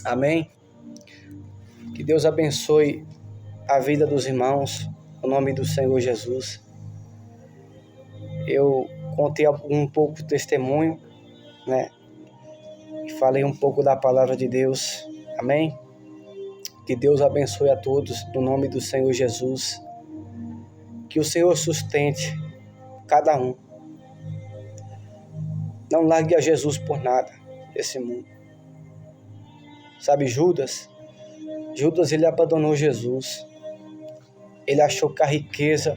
Amém? Que Deus abençoe a vida dos irmãos, no nome do Senhor Jesus. Eu contei um pouco de testemunho, né? E falei um pouco da palavra de Deus. Amém? Que Deus abençoe a todos, no nome do Senhor Jesus. Que o Senhor sustente cada um. Não largue a Jesus por nada desse mundo. Sabe, Judas, ele abandonou Jesus. Ele achou que a riqueza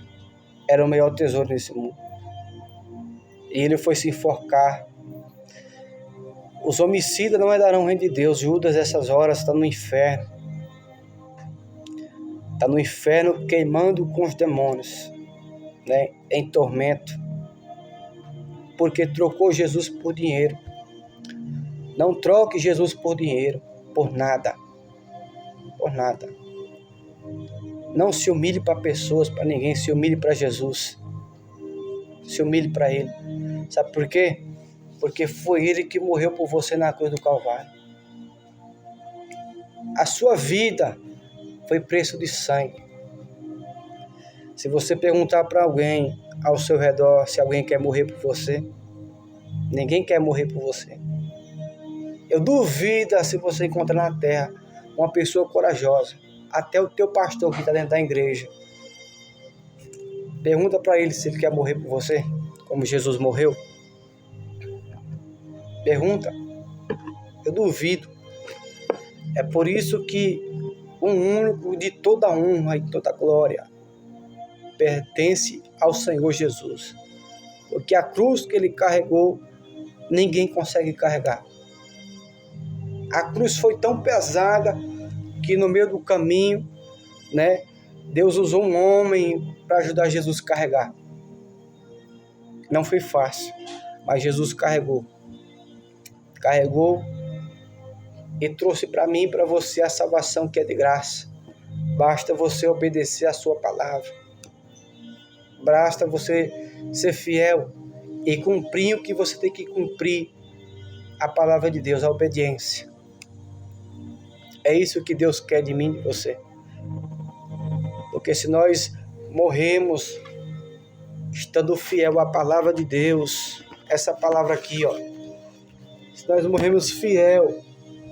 era o maior tesouro nesse mundo. E ele foi se enforcar. Os homicidas não herdarão o reino de Deus. Judas, essas horas, está no inferno. Está no inferno queimando com os demônios, né? Em tormento. Porque trocou Jesus por dinheiro. Não troque Jesus por dinheiro, por nada. Por nada. Não se humilhe para pessoas, para ninguém. Se humilhe para Jesus. Se humilhe para Ele. Sabe por quê? Porque foi Ele que morreu por você na cruz do Calvário. A sua vida foi preço de sangue. Se você perguntar para alguém ao seu redor se alguém quer morrer por você, ninguém quer morrer por você. Eu duvido se você encontrar na terra uma pessoa corajosa, até o teu pastor que está dentro da igreja. Pergunta para ele se ele quer morrer por você, como Jesus morreu. Pergunta. Eu duvido. É por isso que o único de toda honra e toda glória pertence ao Senhor Jesus. Porque a cruz que ele carregou, ninguém consegue carregar. A cruz foi tão pesada que no meio do caminho, né, Deus usou um homem para ajudar Jesus a carregar. Não foi fácil, mas Jesus carregou. Carregou e trouxe para mim e para você a salvação que é de graça. Basta você obedecer a sua palavra. Basta você ser fiel e cumprir o que você tem que cumprir, a palavra de Deus, a obediência. É isso que Deus quer de mim e de você. Porque se nós morremos estando fiel à palavra de Deus, essa palavra aqui, ó, se nós morremos fiel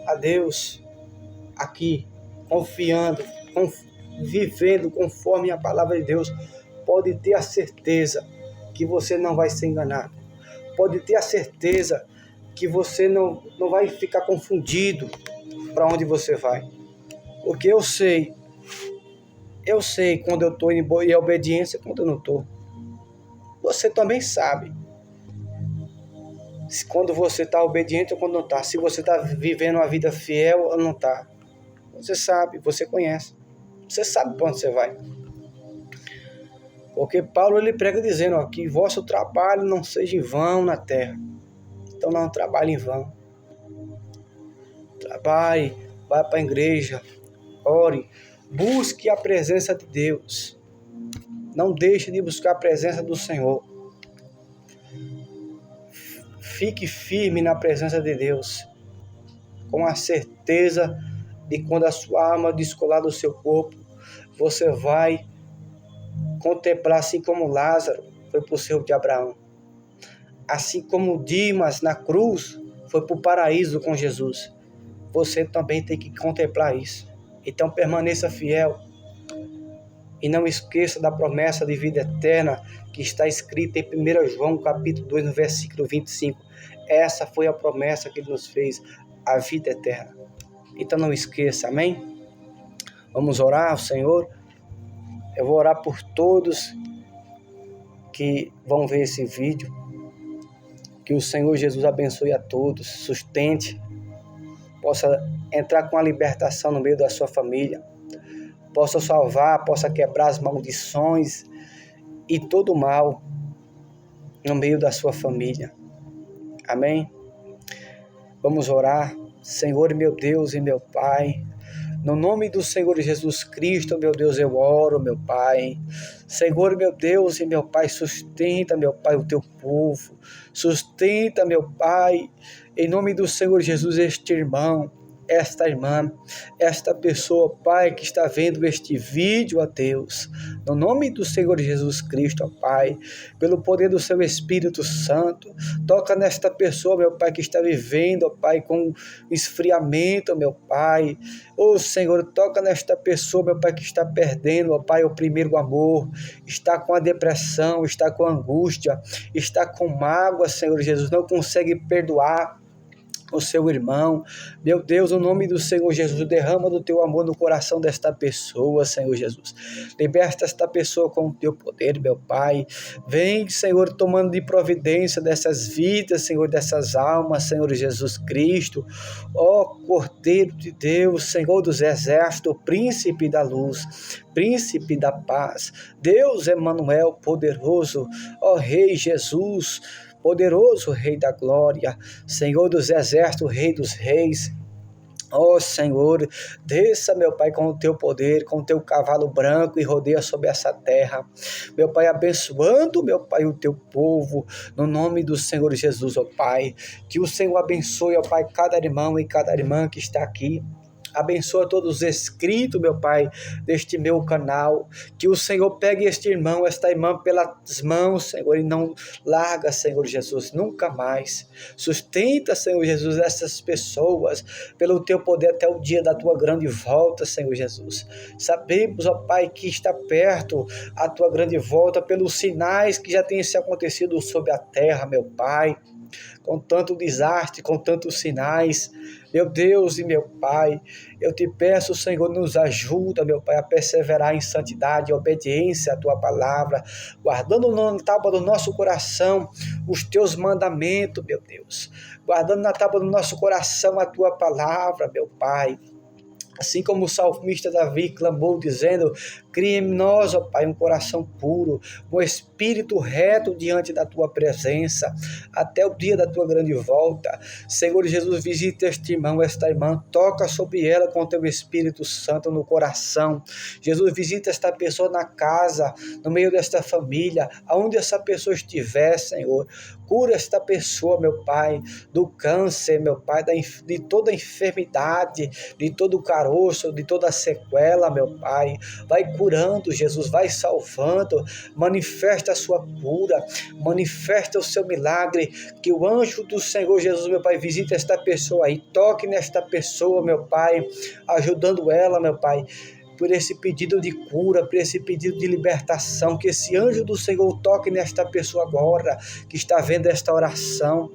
a Deus, aqui, confiando, vivendo conforme a palavra de Deus, pode ter a certeza que você não vai ser enganado. Pode ter a certeza que você não vai ficar confundido para onde você vai. Porque eu sei quando eu estou em obediência e quando eu não estou. Você também sabe quando você está obediente ou quando não está. Se você está vivendo uma vida fiel ou não está. Você sabe, você conhece. Você sabe para onde você vai. Porque Paulo ele prega dizendo ó, que vosso trabalho não seja em vão na terra. Então não trabalhe em vão. Trabalhe, vá para a igreja, ore, busque a presença de Deus. Não deixe de buscar a presença do Senhor. Fique firme na presença de Deus, com a certeza de quando a sua alma descolar do seu corpo, você vai contemplar, assim como Lázaro foi para o servo de Abraão, assim como Dimas na cruz foi para o paraíso com Jesus. Você também tem que contemplar isso. Então permaneça fiel e não esqueça da promessa de vida eterna que está escrita em 1 João capítulo 2, no versículo 25. Essa foi a promessa que ele nos fez, a vida eterna. Então não esqueça, amém? Vamos orar ao Senhor. Eu vou orar por todos que vão ver esse vídeo. Que o Senhor Jesus abençoe a todos, sustente, possa entrar com a libertação no meio da sua família, possa salvar, possa quebrar as maldições e todo o mal no meio da sua família. Amém? Vamos orar. Senhor, meu Deus e meu Pai, No nome do Senhor Jesus Cristo, meu Deus, eu oro, meu Pai. Senhor, meu Deus e meu Pai, sustenta, meu Pai, o teu povo. Sustenta, meu Pai, em nome do Senhor Jesus, este irmão, esta irmã, esta pessoa, Pai, que está vendo este vídeo, ó Deus, no nome do Senhor Jesus Cristo, ó Pai, pelo poder do seu Espírito Santo, toca nesta pessoa, meu Pai, que está vivendo, ó Pai, com esfriamento, meu Pai, ô Senhor, toca nesta pessoa, meu Pai, que está perdendo, ó Pai, o primeiro amor, está com a depressão, está com a angústia, está com mágoa, Senhor Jesus, não consegue perdoar o seu irmão. Meu Deus, no nome do Senhor Jesus, derrama do teu amor no coração desta pessoa, Senhor Jesus. Liberta esta pessoa com o teu poder, meu Pai. Vem, Senhor, tomando de providência dessas vidas, Senhor, dessas almas, Senhor Jesus Cristo. Ó Cordeiro de Deus, Senhor dos exércitos, príncipe da luz, príncipe da paz, Deus Emanuel poderoso, ó Rei Jesus, poderoso Rei da glória, Senhor dos exércitos, Rei dos reis. Ó Senhor, desça, meu Pai, com o teu poder, com o teu cavalo branco e rodeia sobre essa terra. Meu Pai, abençoando, meu Pai, o teu povo, no nome do Senhor Jesus, ó Pai. Que o Senhor abençoe, ó Pai, cada irmão e cada irmã que está aqui. Abençoa todos os inscritos, meu Pai, deste meu canal. Que o Senhor pegue este irmão, esta irmã pelas mãos, Senhor, e não larga, Senhor Jesus, nunca mais. Sustenta, Senhor Jesus, essas pessoas pelo teu poder até o dia da tua grande volta, Senhor Jesus. Sabemos, ó Pai, que está perto a tua grande volta pelos sinais que já têm se acontecido sobre a terra, meu Pai. Com tanto desastre, com tantos sinais, meu Deus e meu Pai, eu te peço, Senhor, nos ajuda, meu Pai, a perseverar em santidade e obediência à tua palavra, guardando na tábua do nosso coração os teus mandamentos, meu Deus, guardando na tábua do nosso coração a tua palavra, meu Pai. Assim como o salmista Davi clamou dizendo: cria em nós, ó Pai, um coração puro, um espírito reto diante da tua presença, até o dia da tua grande volta. Senhor Jesus, visita este irmão, esta irmã, toca sobre ela com teu Espírito Santo no coração. Jesus, visita esta pessoa na casa, no meio desta família, aonde essa pessoa estiver, Senhor. Cura esta pessoa, meu Pai, do câncer, meu Pai, de toda enfermidade, de todo o caroço, de toda a sequela, meu Pai. Vai curando, Jesus, vai salvando, manifesta a sua cura, manifesta o seu milagre, que o anjo do Senhor Jesus, meu Pai, visite esta pessoa aí, toque nesta pessoa, meu Pai, ajudando ela, meu Pai, por esse pedido de cura, por esse pedido de libertação, que esse anjo do Senhor toque nesta pessoa agora, que está vendo esta oração.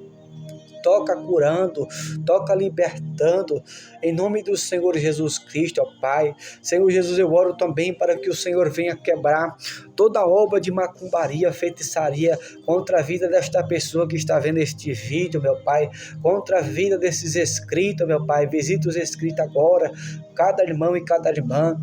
Toca curando, toca libertando, em nome do Senhor Jesus Cristo, ó Pai. Senhor Jesus, eu oro também para que o Senhor venha quebrar toda obra de macumbaria, feitiçaria contra a vida desta pessoa que está vendo este vídeo, meu Pai, contra a vida desses inscritos, meu Pai. Visita os inscritos agora, cada irmão e cada irmã.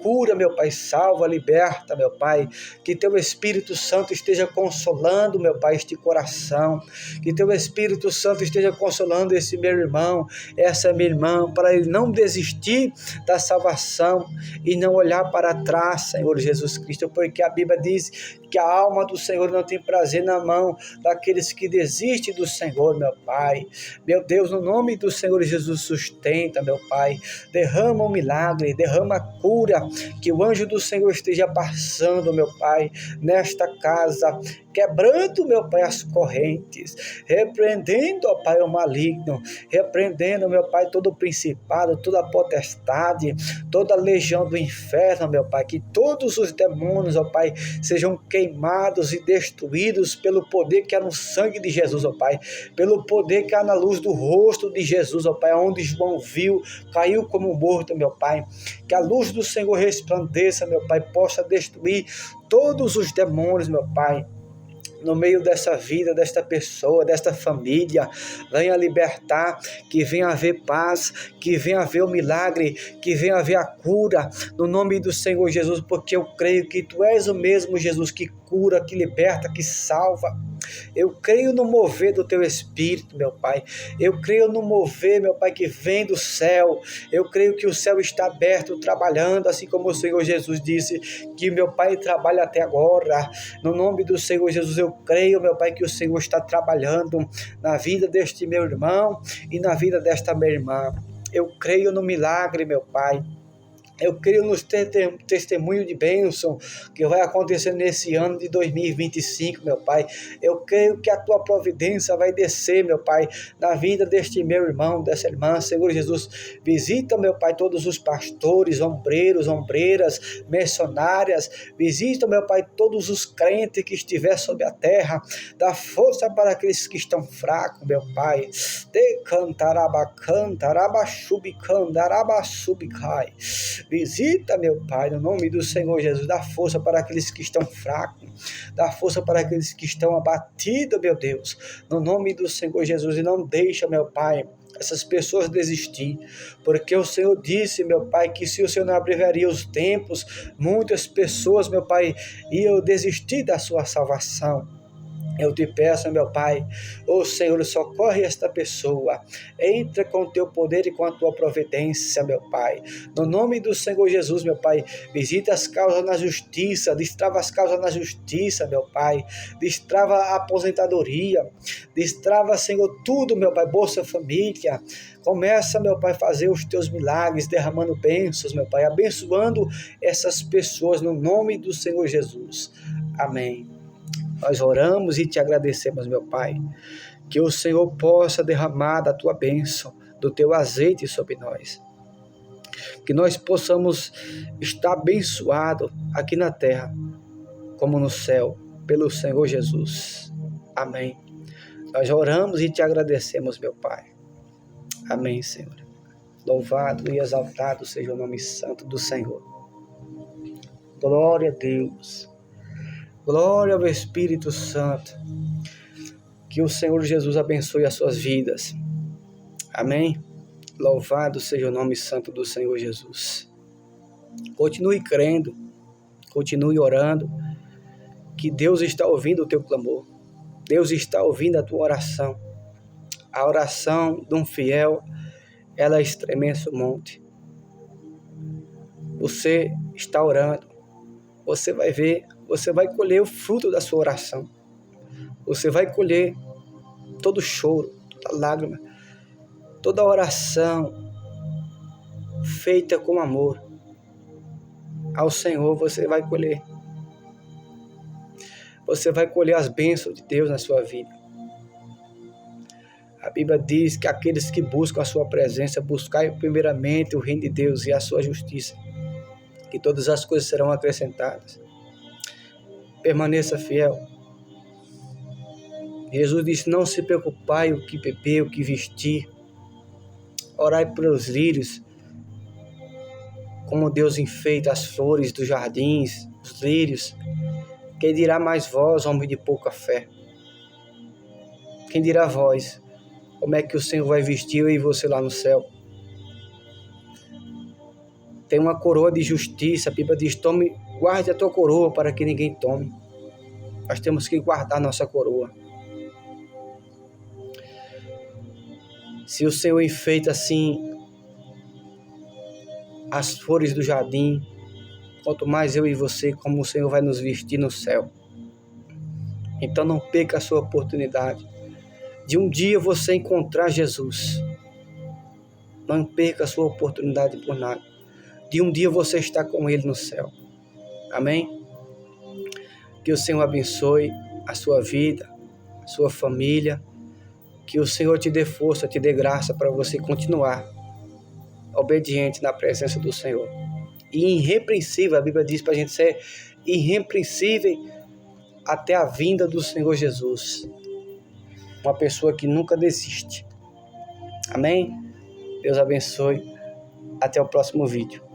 Cura, meu Pai, salva, liberta, meu Pai, que teu Espírito Santo esteja consolando, meu Pai, este coração, que teu Espírito Santo esteja consolando esse meu irmão, essa minha irmã, para ele não desistir da salvação e não olhar para trás, Senhor Jesus Cristo, porque a Bíblia diz que a alma do Senhor não tem prazer na mão daqueles que desistem do Senhor, meu Pai. Meu Deus, no nome do Senhor Jesus, sustenta, meu Pai, derrama um milagre, derrama a cura, que o anjo do Senhor esteja passando, meu Pai, nesta casa, quebrando, meu Pai, as correntes, repreendendo, ó Pai, o maligno, repreendendo, meu Pai, todo o principado, toda a potestade, toda a legião do inferno, meu Pai, que todos os demônios, ó Pai, sejam queimados e destruídos pelo poder que há no sangue de Jesus, ó Pai, pelo poder que há na luz do rosto de Jesus, ó Pai, onde João viu, caiu como morto, meu Pai, que a luz do Senhor resplandeça, meu Pai, possa destruir todos os demônios, meu Pai, no meio dessa vida, desta pessoa, desta família. Venha libertar, que venha haver paz, que venha haver o milagre, que venha haver a cura, no nome do Senhor Jesus, porque eu creio que Tu és o mesmo Jesus que cura, que liberta, que salva. Eu creio no mover do teu Espírito, meu Pai. Eu creio no mover, meu Pai, que vem do céu. Eu creio que o céu está aberto, trabalhando, assim como o Senhor Jesus disse que meu Pai trabalha até agora. No nome do Senhor Jesus, eu creio, meu Pai, que o Senhor está trabalhando na vida deste meu irmão e na vida desta minha irmã. Eu creio no milagre, meu Pai. Eu creio nos testemunhos de bênção que vai acontecer nesse ano de 2025, meu Pai. Eu creio que a tua providência vai descer, meu Pai, na vida deste meu irmão, dessa irmã. Senhor Jesus, visita, meu Pai, todos os pastores, ombreiros, ombreiras, missionárias. Visita, meu Pai, todos os crentes que estiver sobre a terra. Dá força para aqueles que estão fracos, meu Pai. De cantaraba, cantaraba, chubicandaraba, subicai. Visita, meu Pai, no nome do Senhor Jesus, dá força para aqueles que estão fracos, dá força para aqueles que estão abatidos, meu Deus, no nome do Senhor Jesus, e não deixa, meu Pai, essas pessoas desistir, porque o Senhor disse, meu Pai, que se o Senhor não abreviaria os tempos, muitas pessoas, meu Pai, iam desistir da sua salvação. Eu te peço, meu Pai, Senhor, socorre esta pessoa, entra com o teu poder e com a tua providência, meu Pai, no nome do Senhor Jesus, meu Pai, visita as causas na justiça, destrava as causas na justiça, meu Pai, destrava a aposentadoria, destrava, Senhor, tudo, meu Pai, Bolsa Família, começa, meu Pai, a fazer os teus milagres, derramando bênçãos, meu Pai, abençoando essas pessoas, no nome do Senhor Jesus, amém. Nós oramos e te agradecemos, meu Pai, que o Senhor possa derramar da tua bênção, do teu azeite sobre nós. Que nós possamos estar abençoados aqui na terra, como no céu, pelo Senhor Jesus. Amém. Nós oramos e te agradecemos, meu Pai. Amém, Senhor. Louvado e exaltado seja o nome santo do Senhor. Glória a Deus. Glória ao Espírito Santo. Que o Senhor Jesus abençoe as suas vidas. Amém? Louvado seja o nome santo do Senhor Jesus. Continue crendo. Continue orando. Que Deus está ouvindo o teu clamor. Deus está ouvindo a tua oração. A oração de um fiel, ela estremece o monte. Você está orando. Você vai ver, você vai colher o fruto da sua oração. Você vai colher todo choro, toda lágrima, toda oração feita com amor ao Senhor, você vai colher. Você vai colher as bênçãos de Deus na sua vida. A Bíblia diz que aqueles que buscam a sua presença, buscai primeiramente o reino de Deus e a sua justiça, que todas as coisas serão acrescentadas. Permaneça fiel. Jesus disse, não se preocupai o que beber, o que vestir. Orai pelos lírios, como Deus enfeita as flores dos jardins, os lírios. Quem dirá mais vós, homem de pouca fé? Quem dirá vós, como é que o Senhor vai vestir eu e você lá no céu? Tem uma coroa de justiça, a Bíblia diz, tome, guarde a tua coroa para que ninguém tome. Nós temos que guardar nossa coroa. Se o Senhor enfeita assim as flores do jardim, quanto mais eu e você, como o Senhor vai nos vestir no céu. Então não perca a sua oportunidade de um dia você encontrar Jesus. Não perca a sua oportunidade por nada. De um dia você estar com Ele no céu. Amém? Que o Senhor abençoe a sua vida, a sua família. Que o Senhor te dê força, te dê graça para você continuar obediente na presença do Senhor. E irrepreensível, a Bíblia diz para a gente ser irrepreensível até a vinda do Senhor Jesus. Uma pessoa que nunca desiste. Amém? Deus abençoe. Até o próximo vídeo.